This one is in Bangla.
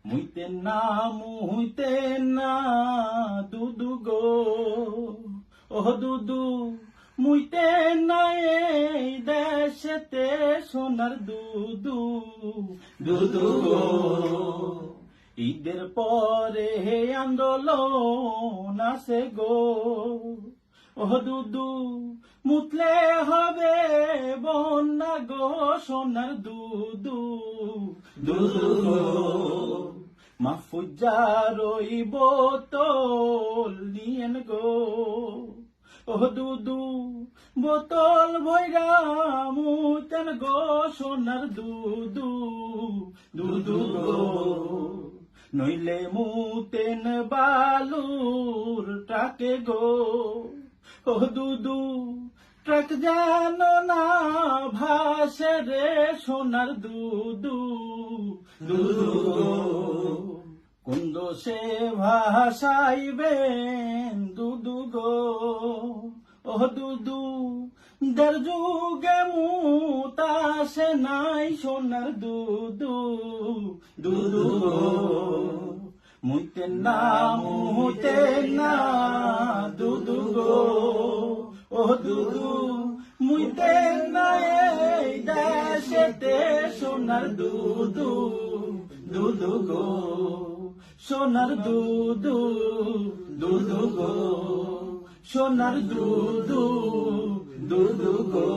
মুইতে না দুদু গো, ও দুদু মুইতে না এই দেশেতে সোনার দুদু, দুদু গো। ঈদের পরে আন্দোলন আছে গো, ও দুদু মুতলে হবে বন্যা গো, সোনার দুদু, দুদু গো। মাহফুজার ওই বোতল নিয়েন গো, ও দুদু বোতল ভৈরা মুতেন গো, সোনার দুদু, দুদু গো। নইলে মুতেন বালুর ট্রাকে গো, ও দুদু ট্রাক জানো না ভাসে রে, সোনার দুদু, দুদু গো। কোন দোষে ভাসাইবেন দুদু গো, ও দুদু দের যুগে মুতাসে নাই, সোনার দুদু, দুদু গো। মুইতে না দুদু গো, ও দুদু মুইতে না এই দেশেতে সোনার দুদু, দুদু গো, সোনার দুদু, দুদু গো, সোনার দুদু, দুদু গো।